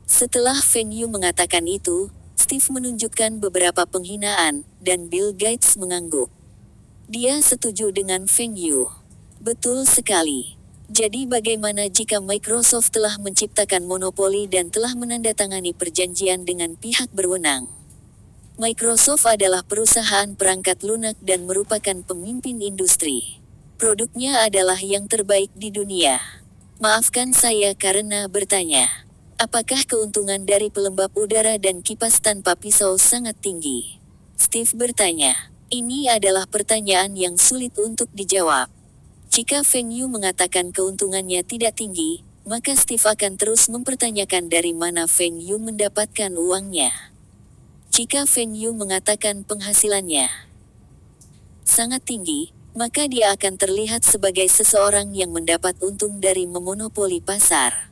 S1: Setelah Feng Yu mengatakan itu, Steve menunjukkan beberapa penghinaan, dan Bill Gates mengangguk. Dia setuju dengan Feng Yu. Betul sekali. Jadi bagaimana jika Microsoft telah menciptakan monopoli dan telah menandatangani perjanjian dengan pihak berwenang? Microsoft adalah perusahaan perangkat lunak dan merupakan pemimpin industri. Produknya adalah yang terbaik di dunia. Maafkan saya karena bertanya. Apakah keuntungan dari pelembab udara dan kipas tanpa pisau sangat tinggi? Steve bertanya. Ini adalah pertanyaan yang sulit untuk dijawab. Jika Feng Yu mengatakan keuntungannya tidak tinggi, maka Steve akan terus mempertanyakan dari mana Feng Yu mendapatkan uangnya. Jika Feng Yu mengatakan penghasilannya sangat tinggi, maka dia akan terlihat sebagai seseorang yang mendapat untung dari memonopoli pasar.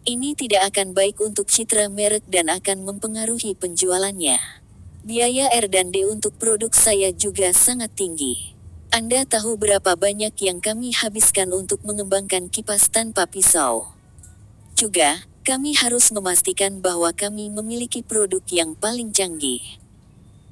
S1: Ini tidak akan baik untuk citra merek dan akan mempengaruhi penjualannya. Biaya R&D untuk produk saya juga sangat tinggi. Anda tahu berapa banyak yang kami habiskan untuk mengembangkan kipas tanpa pisau. Juga, kami harus memastikan bahwa kami memiliki produk yang paling canggih.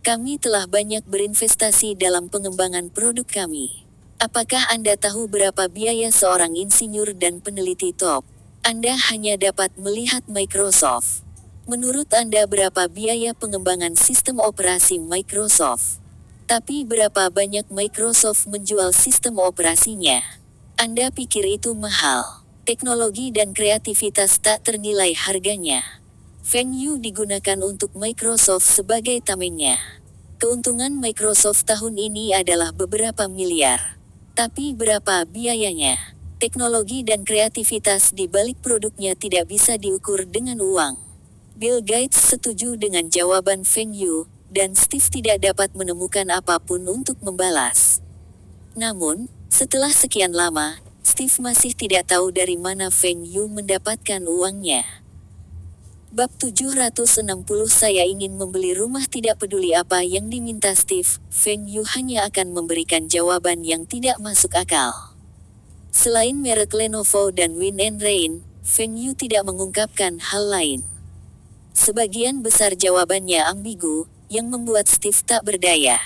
S1: Kami telah banyak berinvestasi dalam pengembangan produk kami. Apakah Anda tahu berapa biaya seorang insinyur dan peneliti top? Anda hanya dapat melihat Microsoft. Menurut Anda berapa biaya pengembangan sistem operasi Microsoft? Tapi berapa banyak Microsoft menjual sistem operasinya? Anda pikir itu mahal? Teknologi dan kreativitas tak ternilai harganya. Feng Yu digunakan untuk Microsoft sebagai tamengnya. Keuntungan Microsoft tahun ini adalah beberapa miliar. Tapi berapa biayanya? Teknologi dan kreativitas di balik produknya tidak bisa diukur dengan uang. Bill Gates setuju dengan jawaban Feng Yu, dan Steve tidak dapat menemukan apapun untuk membalas. Namun, setelah sekian lama, Steve masih tidak tahu dari mana Feng Yu mendapatkan uangnya. Bab 760 Saya ingin membeli rumah. Tidak peduli apa yang diminta Steve, Feng Yu hanya akan memberikan jawaban yang tidak masuk akal. Selain merek Lenovo dan Win & Rain, Feng Yu tidak mengungkapkan hal lain. Sebagian besar jawabannya ambigu, yang membuat Steve tak berdaya.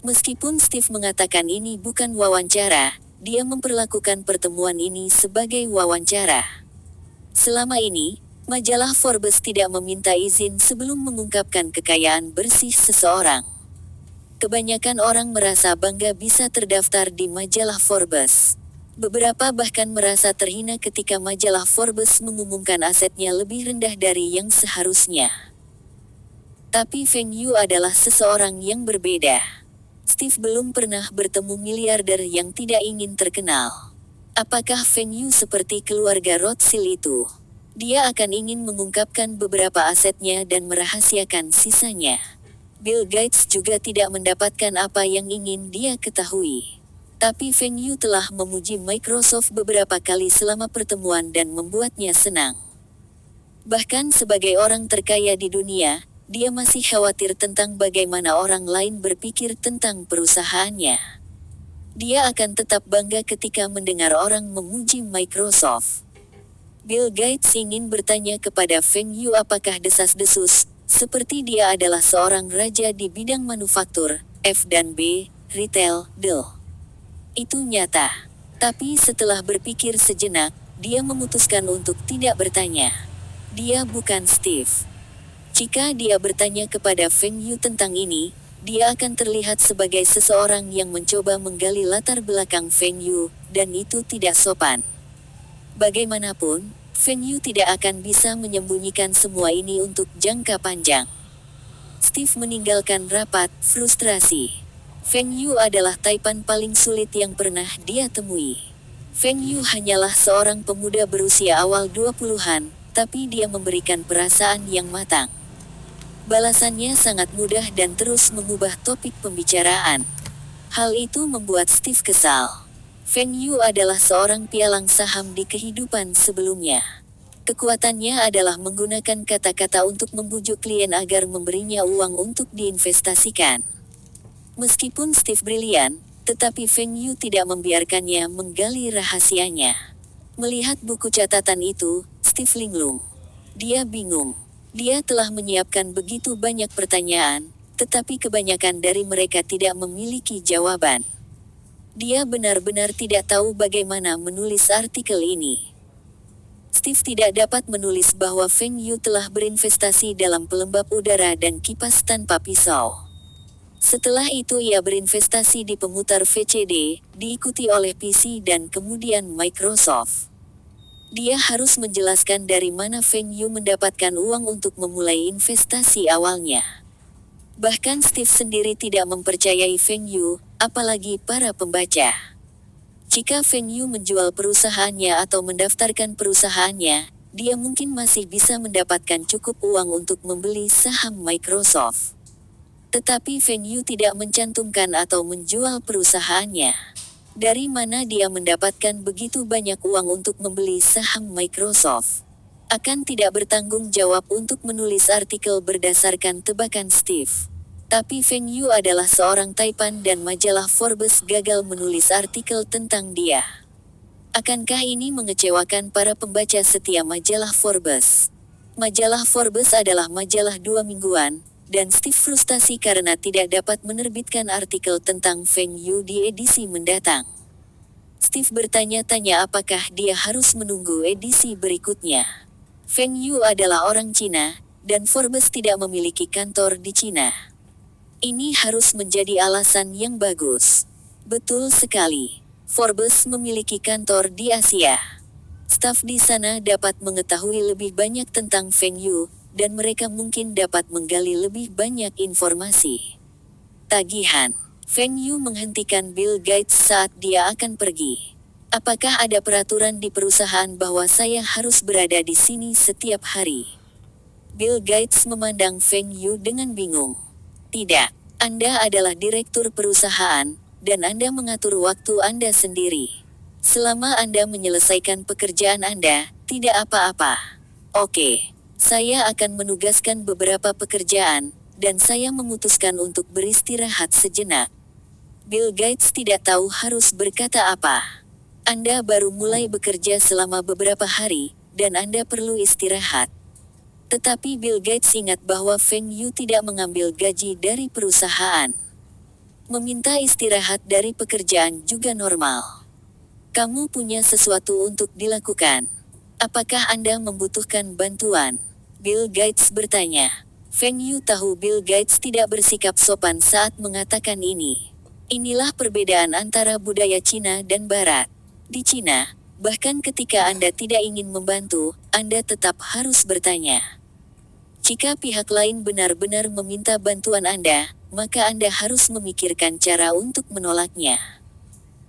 S1: Meskipun Steve mengatakan ini bukan wawancara, dia memperlakukan pertemuan ini sebagai wawancara. Selama ini, majalah Forbes tidak meminta izin sebelum mengungkapkan kekayaan bersih seseorang. Kebanyakan orang merasa bangga bisa terdaftar di majalah Forbes. Beberapa bahkan merasa terhina ketika majalah Forbes mengumumkan asetnya lebih rendah dari yang seharusnya. Tapi Feng Yu adalah seseorang yang berbeda. Steve belum pernah bertemu miliarder yang tidak ingin terkenal. Apakah Feng Yu seperti keluarga Rothschild itu? Dia akan ingin mengungkapkan beberapa asetnya dan merahasiakan sisanya. Bill Gates juga tidak mendapatkan apa yang ingin dia ketahui. Tapi Feng Yu telah memuji Microsoft beberapa kali selama pertemuan dan membuatnya senang. Bahkan sebagai orang terkaya di dunia, dia masih khawatir tentang bagaimana orang lain berpikir tentang perusahaannya. Dia akan tetap bangga ketika mendengar orang memuji Microsoft. Bill Gates ingin bertanya kepada Feng Yu apakah desas-desus, seperti dia adalah seorang raja di bidang manufaktur, F dan B, retail, itu nyata. Tapi setelah berpikir sejenak, dia memutuskan untuk tidak bertanya. Dia bukan Steve. Jika dia bertanya kepada Feng Yu tentang ini, dia akan terlihat sebagai seseorang yang mencoba menggali latar belakang Feng Yu, dan itu tidak sopan. Bagaimanapun, Feng Yu tidak akan bisa menyembunyikan semua ini untuk jangka panjang. Steve meninggalkan rapat, frustrasi. Feng Yu adalah taipan paling sulit yang pernah dia temui. Feng Yu hanyalah seorang pemuda berusia awal 20-an, tapi dia memberikan perasaan yang matang. Balasannya sangat mudah dan terus mengubah topik pembicaraan. Hal itu membuat Steve kesal. Feng Yu adalah seorang pialang saham di kehidupan sebelumnya. Kekuatannya adalah menggunakan kata-kata untuk membujuk klien agar memberinya uang untuk diinvestasikan. Meskipun Steve brilian, tetapi Feng Yu tidak membiarkannya menggali rahasianya. Melihat buku catatan itu, Steve linglung. Dia bingung. Dia telah menyiapkan begitu banyak pertanyaan, tetapi kebanyakan dari mereka tidak memiliki jawaban. Dia benar-benar tidak tahu bagaimana menulis artikel ini. Steve tidak dapat menulis bahwa Feng Yu telah berinvestasi dalam pelembab udara dan kipas tanpa pisau. Setelah itu ia berinvestasi di pemutar VCD, diikuti oleh PC dan kemudian Microsoft. Dia harus menjelaskan dari mana Feng Yu mendapatkan uang untuk memulai investasi awalnya. Bahkan Steve sendiri tidak mempercayai Feng Yu, apalagi para pembaca. Jika Feng Yu menjual perusahaannya atau mendaftarkan perusahaannya, dia mungkin masih bisa mendapatkan cukup uang untuk membeli saham Microsoft. Tetapi Feng Yu tidak mencantumkan atau menjual perusahaannya. Dari mana dia mendapatkan begitu banyak uang untuk membeli saham Microsoft? Akan tidak bertanggung jawab untuk menulis artikel berdasarkan tebakan Steve. Tapi Feng Yu adalah seorang taipan dan majalah Forbes gagal menulis artikel tentang dia. Akankah ini mengecewakan para pembaca setia majalah Forbes? Majalah Forbes adalah majalah 2 mingguan, dan Steve frustasi karena tidak dapat menerbitkan artikel tentang Feng Yu di edisi mendatang. Steve bertanya-tanya apakah dia harus menunggu edisi berikutnya. Feng Yu adalah orang Cina, dan Forbes tidak memiliki kantor di Cina. Ini harus menjadi alasan yang bagus. Betul sekali. Forbes memiliki kantor di Asia. Staf di sana dapat mengetahui lebih banyak tentang Feng Yu, dan mereka mungkin dapat menggali lebih banyak informasi. Tagihan. Feng Yu menghentikan Bill Gates saat dia akan pergi. Apakah ada peraturan di perusahaan bahwa saya harus berada di sini setiap hari? Bill Gates memandang Feng Yu dengan bingung. Tidak, Anda adalah direktur perusahaan, dan Anda mengatur waktu Anda sendiri. Selama Anda menyelesaikan pekerjaan Anda, tidak apa-apa. Oke, saya akan menugaskan beberapa pekerjaan, dan saya memutuskan untuk beristirahat sejenak. Bill Gates tidak tahu harus berkata apa. Anda baru mulai bekerja selama beberapa hari, dan Anda perlu istirahat. Tetapi Bill Gates ingat bahwa Feng Yu tidak mengambil gaji dari perusahaan. Meminta istirahat dari pekerjaan juga normal. Kamu punya sesuatu untuk dilakukan. Apakah Anda membutuhkan bantuan? Bill Gates bertanya. Feng Yu tahu Bill Gates tidak bersikap sopan saat mengatakan ini. Inilah perbedaan antara budaya Cina dan Barat. Di Cina, bahkan ketika Anda tidak ingin membantu, Anda tetap harus bertanya. Jika pihak lain benar-benar meminta bantuan Anda, maka Anda harus memikirkan cara untuk menolaknya.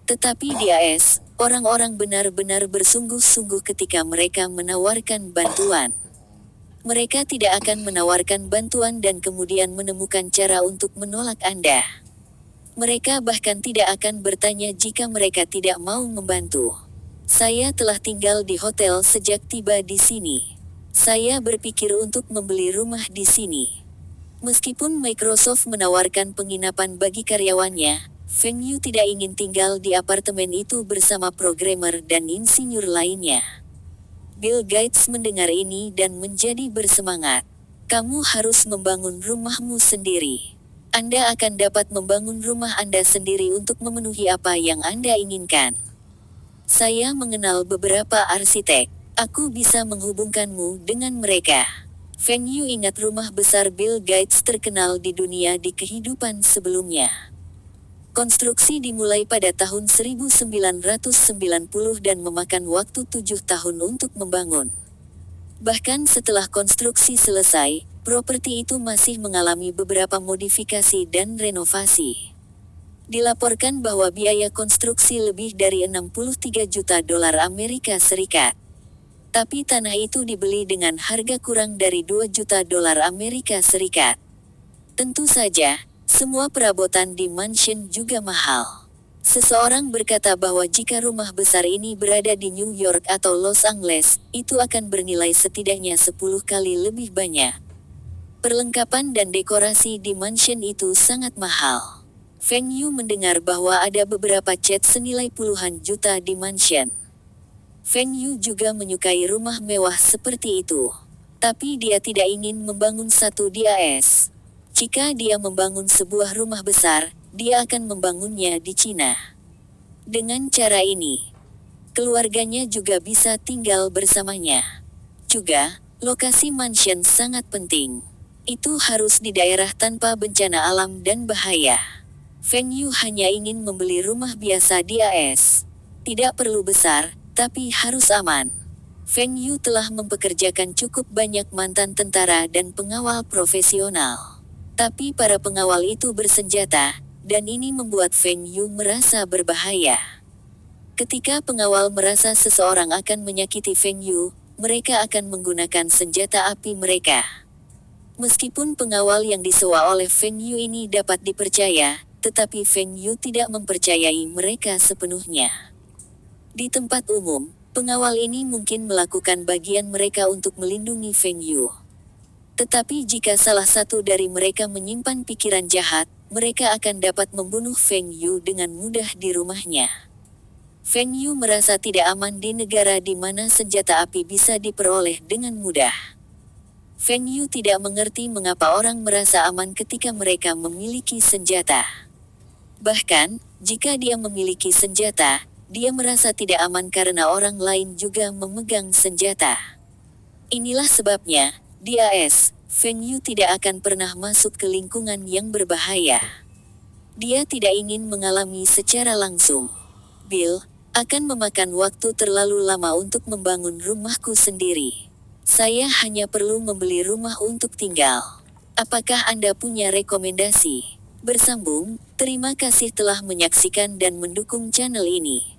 S1: Tetapi di AS, orang-orang benar-benar bersungguh-sungguh ketika mereka menawarkan bantuan. Mereka tidak akan menawarkan bantuan dan kemudian menemukan cara untuk menolak Anda. Mereka bahkan tidak akan bertanya jika mereka tidak mau membantu. Saya telah tinggal di hotel sejak tiba di sini. Saya berpikir untuk membeli rumah di sini. Meskipun Microsoft menawarkan penginapan bagi karyawannya, Feng Yu tidak ingin tinggal di apartemen itu bersama programmer dan insinyur lainnya. Bill Gates mendengar ini dan menjadi bersemangat. Kamu harus membangun rumahmu sendiri. Anda akan dapat membangun rumah Anda sendiri untuk memenuhi apa yang Anda inginkan. Saya mengenal beberapa arsitek. Aku bisa menghubungkanmu dengan mereka. Feng Yu ingat rumah besar Bill Gates terkenal di dunia di kehidupan sebelumnya. Konstruksi dimulai pada tahun 1990 dan memakan waktu 7 tahun untuk membangun. Bahkan setelah konstruksi selesai, properti itu masih mengalami beberapa modifikasi dan renovasi. Dilaporkan bahwa biaya konstruksi lebih dari 63 juta dolar Amerika Serikat. Tapi tanah itu dibeli dengan harga kurang dari 2 juta dolar Amerika Serikat. Tentu saja, semua perabotan di mansion juga mahal. Seseorang berkata bahwa jika rumah besar ini berada di New York atau Los Angeles, itu akan bernilai setidaknya 10 kali lebih banyak. Perlengkapan dan dekorasi di mansion itu sangat mahal. Feng Yu mendengar bahwa ada beberapa cat senilai puluhan juta di mansion. Feng Yu juga menyukai rumah mewah seperti itu. Tapi dia tidak ingin membangun satu di AS. Jika dia membangun sebuah rumah besar, dia akan membangunnya di Cina. Dengan cara ini, keluarganya juga bisa tinggal bersamanya. Juga, lokasi mansion sangat penting. Itu harus di daerah tanpa bencana alam dan bahaya. Feng Yu hanya ingin membeli rumah biasa di AS. Tidak perlu besar, tapi harus aman. Feng Yu telah mempekerjakan cukup banyak mantan tentara dan pengawal profesional. Tapi para pengawal itu bersenjata, dan ini membuat Feng Yu merasa berbahaya. Ketika pengawal merasa seseorang akan menyakiti Feng Yu, mereka akan menggunakan senjata api mereka. Meskipun pengawal yang disewa oleh Feng Yu ini dapat dipercaya, tetapi Feng Yu tidak mempercayai mereka sepenuhnya. Di tempat umum, pengawal ini mungkin melakukan bagian mereka untuk melindungi Feng Yu. Tetapi jika salah satu dari mereka menyimpan pikiran jahat, mereka akan dapat membunuh Feng Yu dengan mudah di rumahnya. Feng Yu merasa tidak aman di negara di mana senjata api bisa diperoleh dengan mudah. Feng Yu tidak mengerti mengapa orang merasa aman ketika mereka memiliki senjata. Bahkan, jika dia memiliki senjata, dia merasa tidak aman karena orang lain juga memegang senjata. Inilah sebabnya, di AS, Feng Yu tidak akan pernah masuk ke lingkungan yang berbahaya. Dia tidak ingin mengalami secara langsung. Bill, akan memakan waktu terlalu lama untuk membangun rumahku sendiri. Saya hanya perlu membeli rumah untuk tinggal. Apakah Anda punya rekomendasi? Bersambung, terima kasih telah menyaksikan dan mendukung channel ini.